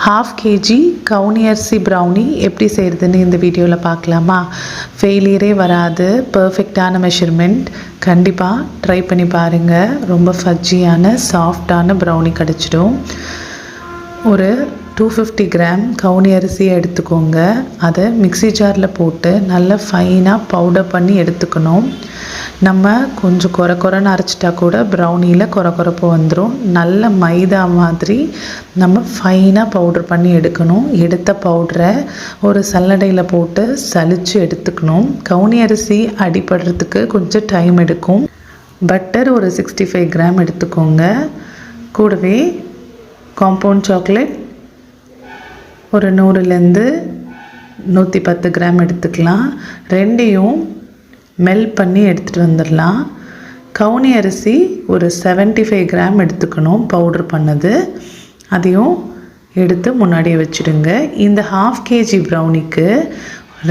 Half KG कவுனி அரிசி brownie எப்படி செய்கிறதுன்னு இந்த வீடியோவில் பார்க்கலாமா. ஃபெயிலியரே வராது, பர்ஃபெக்டான மெஷர்மெண்ட். கண்டிப்பாக ட்ரை பண்ணி பாருங்கள். ரொம்ப ஃபஜ்ஜியான சாஃப்டான ப்ரௌனி கிடச்சிடும். ஒரு 250 கிராம் கவுனி அரிசியை எடுத்துக்கோங்க. அதை மிக்ஸி ஜாரில் போட்டு நல்லா ஃபைனாக பவுடர் பண்ணி எடுத்துக்கணும். நம்ம கொஞ்சம் கொரன்னு அரைச்சிட்டா கூட ப்ரௌனியில் கொரப்பு வந்துடும். நல்ல மைதா மாதிரி நம்ம ஃபைனாக பவுடர் பண்ணி எடுக்கணும். எடுத்த பவுடரை ஒரு சல்லடையில் போட்டு சலித்து எடுத்துக்கணும். கவுனி அரிசி அடிபடுறதுக்கு கொஞ்சம் டைம் எடுக்கும். பட்டர் ஒரு 65 கிராம் எடுத்துக்கோங்க. கூடவே காம்பவுண்ட் சாக்லேட் ஒரு 100லேருந்து 110 கிராம் எடுத்துக்கலாம். ரெண்டையும் மெல்ட் பண்ணி எடுத்துகிட்டு வந்துடலாம். கவுனி அரிசி ஒரு 75 கிராம் எடுத்துக்கணும் பவுட்ரு பண்ணது. அதையும் எடுத்து முன்னாடியே வச்சுடுங்க. இந்த ஹாஃப் கேஜி ப்ரௌனிக்கு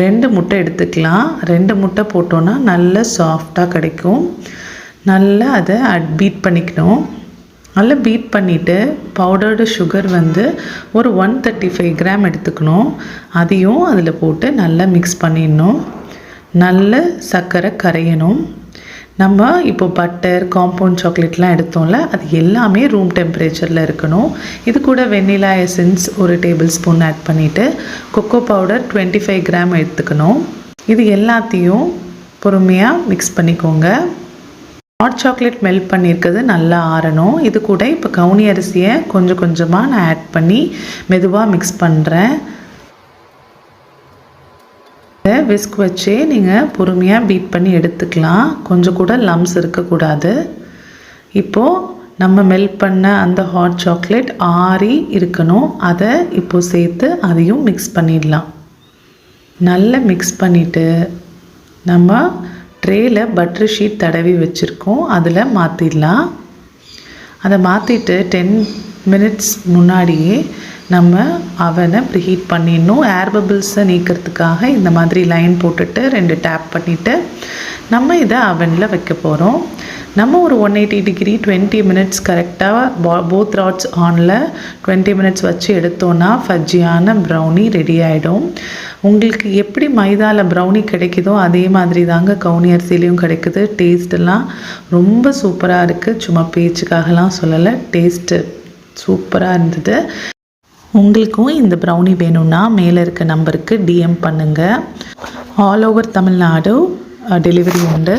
2 முட்டை எடுத்துக்கலாம். 2 முட்டை போட்டோன்னா நல்ல சாஃப்டாக கிடைக்கும். நல்லா அதை பீட் பண்ணிக்கணும். நல்லா பீட் பண்ணிவிட்டு பவுடர்டு சுகர் ஒரு 135 கிராம் எடுத்துக்கணும். அதையும் அதில் போட்டு நல்லா மிக்ஸ் பண்ணிடணும். நல்ல சர்க்கரை கரையணும். நம்ம இப்போ பட்டர் காம்பவுண்ட் சாக்லேட்லாம் எடுத்தோம்ல, அது எல்லாமே ரூம் டெம்பரேச்சரில் இருக்கணும். இது கூட வெண்ணிலா எசன்ஸ் ஒரு டேபிள் ஸ்பூன் ஆட் பண்ணிவிட்டு கொக்கோ பவுடர் 25 கிராம் எடுத்துக்கணும். இது எல்லாத்தையும் பொறுமையாக மிக்ஸ் பண்ணிக்கோங்க. ஹாட் சாக்லேட் மெல்ட் பண்ணியிருக்கிறது நல்லா ஆறணும். இது கூட இப்போ கவுனி அரிசியை கொஞ்சம் கொஞ்சமாக நான் ஆட் பண்ணி மெதுவாக மிக்ஸ் பண்ணுறேன். விஸ்க் வச்சே நீங்கள் பொறுமையாக பீட் பண்ணி எடுத்துக்கலாம். கொஞ்சம் கூட லம்ஸ் இருக்கக்கூடாது. இப்போது நம்ம மெல்ட் பண்ண அந்த ஹாட் சாக்லேட் ஆறி இருக்கணும். அதை இப்போது சேர்த்து அதையும் மிக்ஸ் பண்ணிடலாம். நல்லா மிக்ஸ் பண்ணிவிட்டு நம்ம ட்ரேயில் பட்டர் ஷீட் தடவி வச்சுருக்கோம், அதில் மாற்றிடலாம். அதை மாற்றிட்டு 10 மினிட்ஸ் முன்னாடியே நம்ம அவனை ப்ரீஹீட் பண்ணிடணும். ஏர் பபிள்ஸை நீக்கிறதுக்காக இந்த மாதிரி லைன் போட்டுட்டு 2 டேப் பண்ணிவிட்டு நம்ம இதை அவனில் வைக்க போகிறோம். நம்ம ஒரு 180 டிகிரி 20 மினிட்ஸ் கரெக்டாக போத் ராட்ஸ் ஆனில் 20 மினிட்ஸ் வச்சு எடுத்தோன்னா ஃபஜ்ஜியான ப்ரௌனி ரெடி ஆகிடும். உங்களுக்கு எப்படி மைதாவில் ப்ரௌனி கிடைக்குதோ அதே மாதிரி தாங்க கவுனி அரிசிலையும் கிடைக்குது. டேஸ்ட்டெல்லாம் ரொம்ப சூப்பராக இருக்குது. சும்மா பேச்சுக்காகலாம் சொல்லலை, டேஸ்ட்டு சூப்பராக இருந்தது. உங்களுக்கும் இந்த ப்ரௌனி வேணும்னா மேலே இருக்க நம்பருக்கு டிஎம் பண்ணுங்கள். ஆல் ஓவர் தமிழ்நாடு டெலிவரி உண்டு.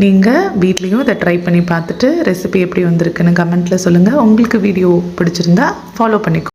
நீங்கள் வீட்லேயும் இதை ட்ரை பண்ணி பார்த்துட்டு ரெசிபி எப்படி வந்திருக்குன்னு கமெண்ட்டில் சொல்லுங்கள். உங்களுக்கு வீடியோ பிடிச்சிருந்தா ஃபாலோ பண்ணிக்கோ.